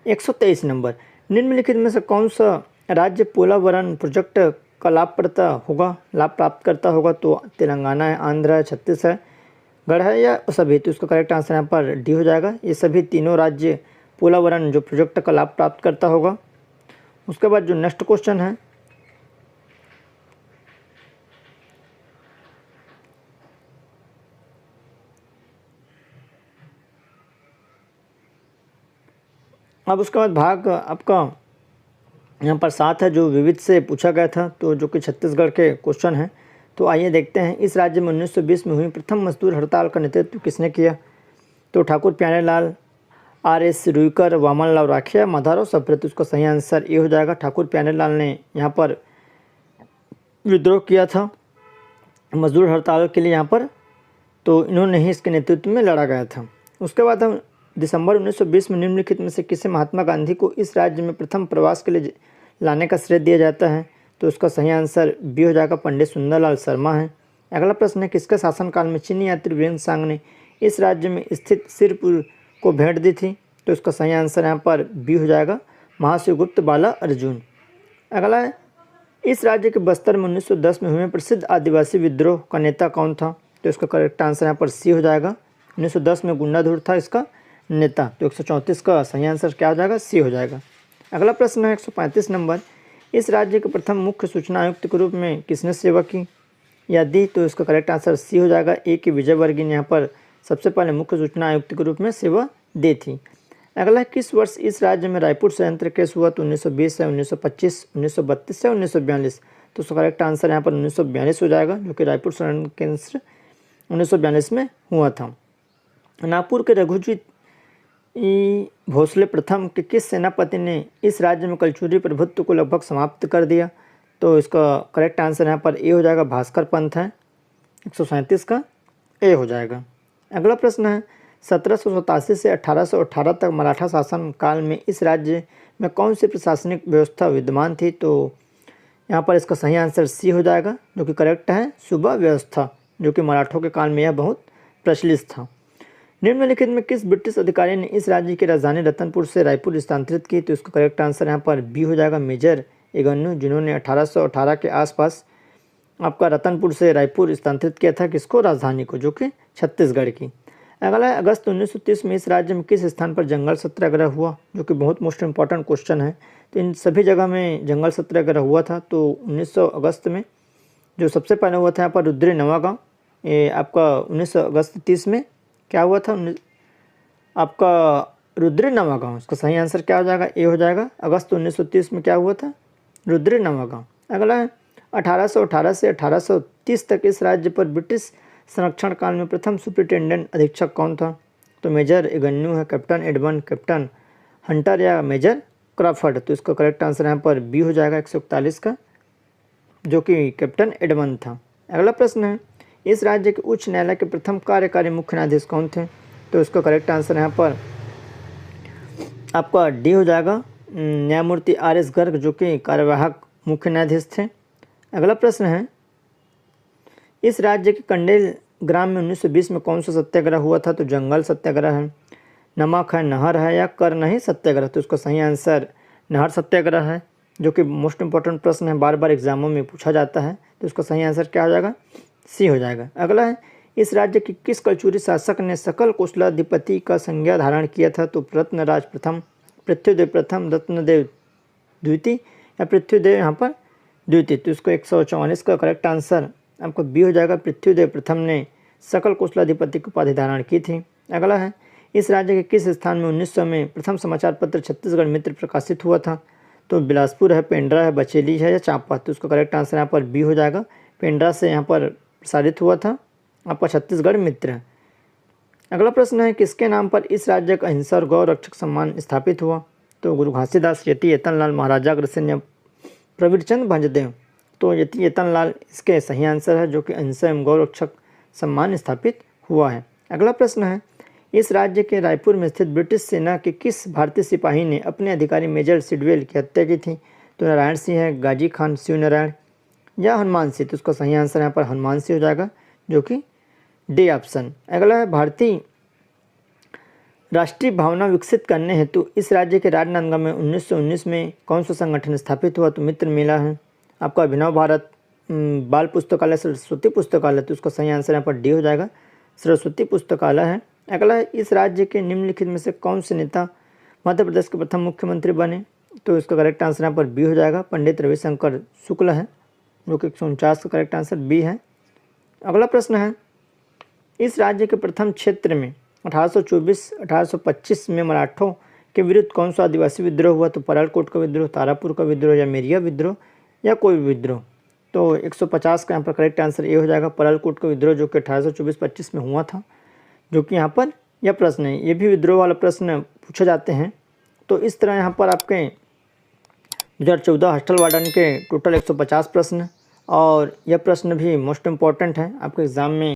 123 नंबर, निम्नलिखित में से कौन सा राज्य पोलावरम प्रोजेक्ट का लाभ प्राप्त करता होगा? तो तेलंगाना है, आंध्र है, छत्तीसगढ़ है, या सभी। तो इसका करेक्ट आंसर यहाँ पर डी हो जाएगा, ये सभी तीनों राज्य पोलावरम जो प्रोजेक्ट का लाभ प्राप्त करता होगा। उसके बाद जो नेक्स्ट क्वेश्चन है, अब उसके बाद भाग आपका यहाँ पर 7 है, जो विविध से पूछा गया था, तो जो कि छत्तीसगढ़ के क्वेश्चन हैं। तो आइए देखते हैं, इस राज्य में 1920 में हुई प्रथम मजदूर हड़ताल का नेतृत्व किसने किया? तो ठाकुर प्यारेलाल, RS रुईकर, वामनलाल राखिया, माधवराव सप्रे। उसका सही आंसर ये हो जाएगा, ठाकुर प्यारेलाल ने यहाँ पर विद्रोह किया था मजदूर हड़ताल के लिए यहाँ पर, तो इन्होंने ही इसके नेतृत्व में लड़ा गया था। उसके बाद हम दिसंबर 1920 में निम्नलिखित में से किसे महात्मा गांधी को इस राज्य में प्रथम प्रवास के लिए लाने का श्रेय दिया जाता है? तो उसका सही आंसर बी हो जाएगा, पंडित सुंदरलाल शर्मा है। अगला प्रश्न है, किसके शासनकाल में चीनी यात्री वीरेंद्र सांग ने इस राज्य में स्थित सिरपुर को भेंट दी थी? तो इसका सही आंसर यहाँ पर बी हो जाएगा, महाशिवगुप्त बाला अर्जुन। अगला है, इस राज्य के बस्तर में 1910 में हुए प्रसिद्ध आदिवासी विद्रोह का नेता कौन था? तो इसका करेक्ट आंसर यहाँ पर सी हो जाएगा। 1910 में गुंडाधुर था इसका नेता। तो 134 का सही आंसर क्या हो जाएगा? सी हो जाएगा। अगला प्रश्न है 135 नंबर। इस राज्य के प्रथम मुख्य सूचना आयुक्त के रूप में किसने सेवा की या दी? तो इसका करेक्ट आंसर सी हो जाएगा। ए के विजयवर्गीय ने यहाँ पर सबसे पहले मुख्य सूचना आयुक्त के रूप में सेवा दी थी। अगला, किस वर्ष इस राज्य में रायपुर संयंत्र केस हुआ? तो 1920 है, 1925, 1932 है, 1942। तो उसका करेक्ट आंसर यहाँ पर 1942 हो जाएगा, जो कि रायपुर संयंत्र केंद्र 1942 में हुआ था। नागपुर के रघुजी भोसले प्रथम के किस सेनापति ने इस राज्य में कलचुरी प्रभुत्व को लगभग समाप्त कर दिया? तो इसका करेक्ट आंसर यहाँ पर ए हो जाएगा, भास्कर पंत है। 137 का ए हो जाएगा। अगला प्रश्न है 1787 से 1818 तक मराठा शासन काल में इस राज्य में कौन सी प्रशासनिक व्यवस्था विद्यमान थी? तो यहाँ पर इसका सही आंसर सी हो जाएगा, जो कि करेक्ट है, सूबा व्यवस्था, जो कि मराठों के काल में यह बहुत प्रचलित था। निम्नलिखित में किस ब्रिटिश अधिकारी ने इस राज्य की राजधानी रतनपुर से रायपुर स्थानांतरित की? तो इसका करेक्ट आंसर यहाँ पर बी हो जाएगा, मेजर इगन्नू, जिन्होंने 1818 के आसपास आपका रतनपुर से रायपुर स्थानांतरित किया था। किसको? राजधानी को, जो कि छत्तीसगढ़ की। अगला, अगस्त 1930 में इस राज्य में किस स्थान पर जंगल सत्याग्रह हुआ? जो कि बहुत मोस्ट इंपॉर्टेंट क्वेश्चन है। तो इन सभी जगह में जंगल सत्याग्रह हुआ था। तो 1900 अगस्त में जो सबसे पहले हुआ था यहाँ पर रुद्री नवागांव, ये आपका 19 अगस्त 30 में क्या हुआ था? आपका रुद्री नवागांव। इसका सही आंसर क्या हो जाएगा? ए हो जाएगा। अगस्त 1930 में क्या हुआ था? रुद्री नवागांव। अगला है 1818 से 1830 तक इस राज्य पर ब्रिटिश संरक्षण काल में प्रथम सुपरिटेंडेंट अधीक्षक कौन था? तो मेजर इगन्यू है, कैप्टन एडमंड, कैप्टन हंटर या मेजर क्रॉफर्ड। तो इसका करेक्ट आंसर यहाँ पर बी हो जाएगा, 141 का, जो कि कैप्टन एडमंड था। अगला प्रश्न है इस राज्य के उच्च न्यायालय के प्रथम कार्यकारी मुख्य न्यायाधीश कौन थे? तो इसका करेक्ट आंसर यहाँ पर आपका डी हो जाएगा, न्यायमूर्ति RS गर्ग, जो कि कार्यवाहक मुख्य न्यायाधीश थे। अगला प्रश्न है इस राज्य के कंडेल ग्राम में 1920 में कौन सा सत्याग्रह हुआ था? तो जंगल सत्याग्रह है, नमक है, नहर है या कर नहीं सत्याग्रह? तो इसका सही आंसर नहर सत्याग्रह है, जो कि मोस्ट इंपॉर्टेंट प्रश्न है, बार बार एग्जामों में पूछा जाता है। तो इसका सही आंसर क्या हो जाएगा? सी हो जाएगा। अगला है इस राज्य के किस कलचुरी शासक ने सकल कोसलाधिपति का संज्ञा धारण किया था? तो रत्नराज प्रथम, पृथ्वीदेव प्रथम, रत्नदेव द्वितीय या पृथ्वीदेव यहाँ पर द्वितीय? तो इसको 144 का करेक्ट आंसर आपको बी हो जाएगा, पृथ्वीदेव प्रथम ने सकल कोसलाधिपति की उपाधि धारण की थी। अगला है इस राज्य के किस स्थान में 1900 में प्रथम समाचार पत्र छत्तीसगढ़ मित्र प्रकाशित हुआ था? तो बिलासपुर है, पेंड्रा है, बचेली है या चांपा? तो उसका करेक्ट आंसर यहाँ पर बी हो जाएगा, पेंड्रा से यहाँ पर प्रसारित हुआ था आपका छत्तीसगढ़ मित्र। अगला प्रश्न है किसके नाम पर इस राज्य का अहिंसा और गौ रक्षक सम्मान स्थापित हुआ? तो गुरु घासीदास, यति एतनलाल, महाराजा अग्रसेन या प्रवीरचंद भंजदेव? तो यति एतनलाल इसके सही आंसर है, जो कि अहिंसा एवं गौ रक्षक सम्मान स्थापित हुआ है। अगला प्रश्न है इस राज्य के रायपुर में स्थित ब्रिटिश सेना के किस भारतीय सिपाही ने अपने अधिकारी मेजर सिडवेल की हत्या की थी? तो नारायण सिंह है, गाजी खान, शिव नारायण या हनुमान सिंह? तो उसका सही आंसर यहाँ पर हनुमान सिंह हो जाएगा, जो कि डी ऑप्शन। अगला है भारतीय राष्ट्रीय भावना विकसित करने हेतु इस राज्य के राजनांदगांव में 1919 में कौन सा संगठन स्थापित हुआ? तो मित्र मेला है, आपका अभिनव भारत, बाल पुस्तकालय, सरस्वती पुस्तकालय? तो उसका सही आंसर यहाँ पर डी हो जाएगा, सरस्वती पुस्तकालय है। अगला है इस राज्य के निम्नलिखित में से कौन से नेता मध्य प्रदेश के प्रथम मुख्यमंत्री बने? तो इसका करेक्ट आंसर यहाँ पर बी हो जाएगा, पंडित रविशंकर शुक्ल है, जो कि 149 का करेक्ट आंसर बी है। अगला प्रश्न है इस राज्य के प्रथम क्षेत्र में 1824-1825 में मराठों के विरुद्ध कौन सा आदिवासी विद्रोह हुआ? तो परालकोट का विद्रोह, तारापुर का विद्रोह या मेरिया विद्रोह या कोई भी विद्रोह? तो 150 का यहाँ पर करेक्ट आंसर ए हो जाएगा, परालकोट का विद्रोह, जो कि 1824-25 में हुआ था, जो कि यहाँ पर यह प्रश्न है। ये भी विद्रोह वाला प्रश्न पूछे जाते हैं। तो इस तरह यहाँ पर आपके 2014 हॉस्टल वार्डन के टोटल 150 प्रश्न, और यह प्रश्न भी मोस्ट इम्पॉर्टेंट है आपके एग्ज़ाम में